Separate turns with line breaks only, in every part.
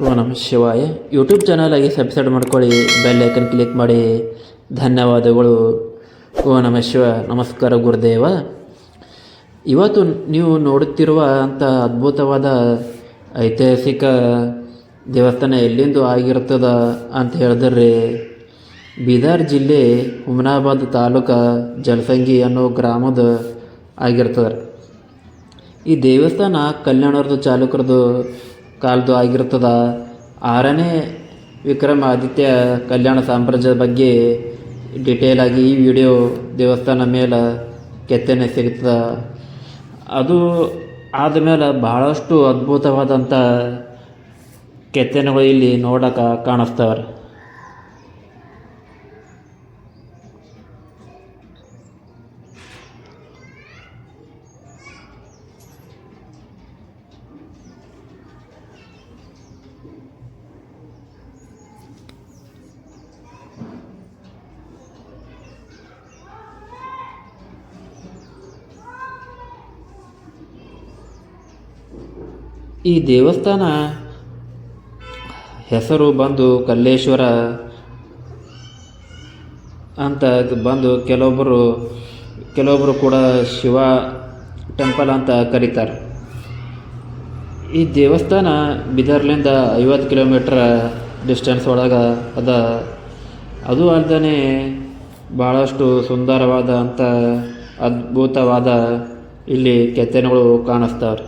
ಓ ನಮ ಶಿವಾಯ. YouTube ಚಾನಲಾಗಿ subscribe ಮಾಡ್ಕೊಳ್ಳಿ, ಬೆಲ್ ಐಕನ್ ಕ್ಲಿಕ್ ಮಾಡಿ. ಧನ್ಯವಾದಗಳು. ಓ ನಮ ಶಿವ. ನಮಸ್ಕಾರ ಗುರುದೇವ. ಇವತ್ತು ನೀವು ನೋಡುತ್ತಿರುವ ಅಂಥ ಅದ್ಭುತವಾದ ಐತಿಹಾಸಿಕ ದೇವಸ್ಥಾನ ಎಲ್ಲಿಂದು ಆಗಿರ್ತದ ಅಂತ ಹೇಳಿದ್ರೆ ಬೀದರ್ ಜಿಲ್ಲೆ ಹುಮನಾಬಾದ್ ತಾಲೂಕು ಜಲಸಂಗಿ ಅನ್ನೋ ಗ್ರಾಮದ ಆಗಿರ್ತದೆ. ಈ ದೇವಸ್ಥಾನ ಕಲ್ಯಾಣರದು ಚಾಲುಕ್ರದ್ದು ಕಾಲದ್ದು ಆಗಿರ್ತದ. 6ನೇ ವಿಕ್ರಮಾದಿತ್ಯ ಕಲ್ಯಾಣ ಸಾಮ್ರಾಜ್ಯದ ಬಗ್ಗೆ ಡಿಟೇಲ್ ಆಗಿ ಈ ವಿಡಿಯೋ ದೇವಸ್ಥಾನ ಮೇಲೆ ಕೆತ್ತನೆ ಸಿಗ್ತದೆ. ಅದು ಆದಮೇಲೆ ಬಹಳಷ್ಟು ಅದ್ಭುತವಾದಂಥ ಕೆತ್ತನೆಗಳು ಇಲ್ಲಿ ನೋಡೋಕೆ ಕಾಣಿಸ್ತವೆ. ಈ ದೇವಸ್ಥಾನ ಹೆಸರು ಬಂದು ಕಲ್ಲೇಶ್ವರ ಅಂತ ಬಂದು ಕೆಲವೊಬ್ಬರು ಕೂಡ ಶಿವ ಟೆಂಪಲ್ ಅಂತ ಕರೀತಾರೆ. ಈ ದೇವಸ್ಥಾನ ಬೀದರ್ಲಿಂದ 50 ಕಿಲೋಮೀಟ್ರ್ ಡಿಸ್ಟೆನ್ಸ್ ಒಳಗೆ ಅದ. ಅದು ಅಲ್ಲದೆ ಭಾಳಷ್ಟು ಸುಂದರವಾದ ಅಂಥ ಅದ್ಭುತವಾದ ಇಲ್ಲಿ ಕೆತ್ತನೆಗಳು ಕಾಣಿಸ್ತಾವೆ.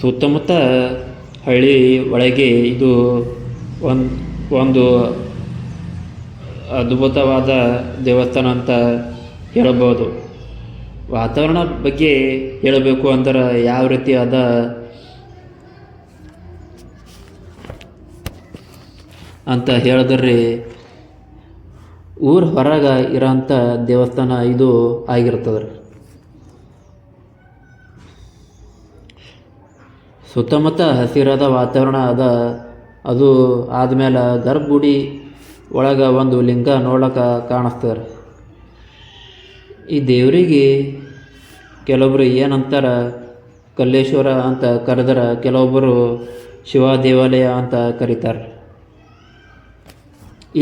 ಸುತ್ತಮುತ್ತ ಹಳ್ಳಿ ಒಳಗೆ ಇದು ಒಂದು ಅದ್ಭುತವಾದ ದೇವಸ್ಥಾನ ಅಂತ ಹೇಳಬಹುದು. ವಾತಾವರಣ ಬಗ್ಗೆ ಹೇಳಬೇಕು ಅಂದ್ರೆ ಯಾವ ರೀತಿ ಅದ ಅಂತ ಹೇಳಿದ್ರೆ ಊರ ಹೊರಗೆ ಇರೋಂಥ ದೇವಸ್ಥಾನ ಇದು ಆಗಿರ್ತದೆ. ಸುತ್ತಮುತ್ತ ಹಸಿರಾದ ವಾತಾವರಣ ಅದ. ಅದು ಆದಮೇಲೆ ಗರ್ಭಗುಡಿ ಒಳಗೆ ಒಂದು ಲಿಂಗ ನೋಡೋಕೆ ಕಾಣಿಸ್ತಾರೆ. ಈ ದೇವರಿಗೆ ಕೆಲವೊಬ್ಬರು ಏನಂತಾರೆ ಕಲ್ಲೇಶ್ವರ ಅಂತ ಕರೆದ್ರೆ, ಕೆಲವೊಬ್ಬರು ಶಿವ ದೇವಾಲಯ ಅಂತ ಕರೀತಾರೆ.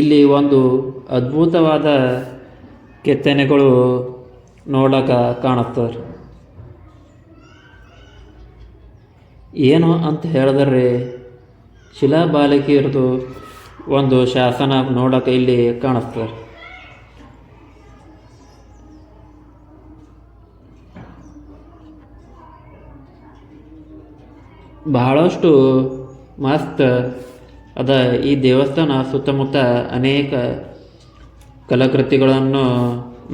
ಇಲ್ಲಿ ಒಂದು ಅದ್ಭುತವಾದ ಕೆತ್ತನೆಗಳು ನೋಡೋಕೆ ಕಾಣಿಸ್ತಾರೆ. ಏನು ಅಂತ ಹೇಳಿದ್ರೆ ಶಿಲಾಬಾಲಿಕೆಯರದು ಒಂದು ಶಾಸನ ನೋಡೋಕೆ ಇಲ್ಲಿ ಕಾಣಿಸ್ತದೆ. ಬಹಳಷ್ಟು ಮಸ್ತ್ ಅದ. ಈ ದೇವಸ್ಥಾನ ಸುತ್ತಮುತ್ತ ಅನೇಕ ಕಲಾಕೃತಿಗಳನ್ನು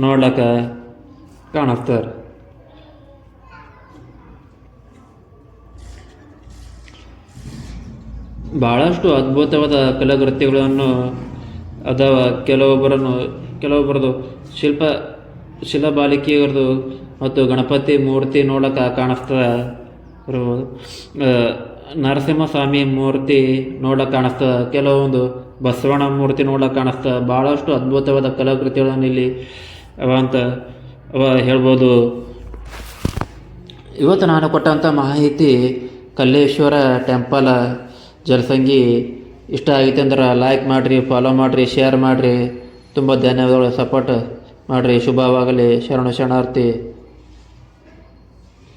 ನೋಡೋಕೆ ಕಾಣಿಸ್ತಾರೆ. ಭಾಳಷ್ಟು ಅದ್ಭುತವಾದ ಕಲಾಕೃತಿಗಳನ್ನು ಅದಾವ. ಕೆಲವೊಬ್ಬರದು ಶಿಲಾಬಾಲಿಕೆಯವ್ರದ್ದು ಮತ್ತು ಗಣಪತಿ ಮೂರ್ತಿ ನೋಡೋಕೆ ಕಾಣಿಸ್ತದೆ. ನರಸಿಂಹಸ್ವಾಮಿ ಮೂರ್ತಿ ನೋಡೋಕೆ ಕಾಣಿಸ್ತದೆ. ಕೆಲವೊಂದು ಬಸವಣ್ಣ ಮೂರ್ತಿ ನೋಡೋಕೆ ಕಾಣಿಸ್ತದೆ. ಭಾಳಷ್ಟು ಅದ್ಭುತವಾದ ಕಲಾಕೃತಿಗಳನ್ನು ಇಲ್ಲಿ ಅಂತ ಹೇಳ್ಬೋದು. ಇವತ್ತು ನಾನು ಕೊಟ್ಟಂಥ ಮಾಹಿತಿ ಕಲ್ಲೇಶ್ವರ ಟೆಂಪಲ್ ಜಲಸಂಗಿ ಇಷ್ಟ ಆಗೈತೆ ಅಂದ್ರೆ ಲೈಕ್ ಮಾಡಿರಿ, ಫಾಲೋ ಮಾಡಿರಿ, ಶೇರ್ ಮಾಡಿರಿ. ತುಂಬ ಧನ್ಯವಾದಗಳು. ಸಪೋರ್ಟ್ ಮಾಡಿರಿ. ಶುಭವಾಗಲಿ. ಶರಣಾರ್ಥಿ.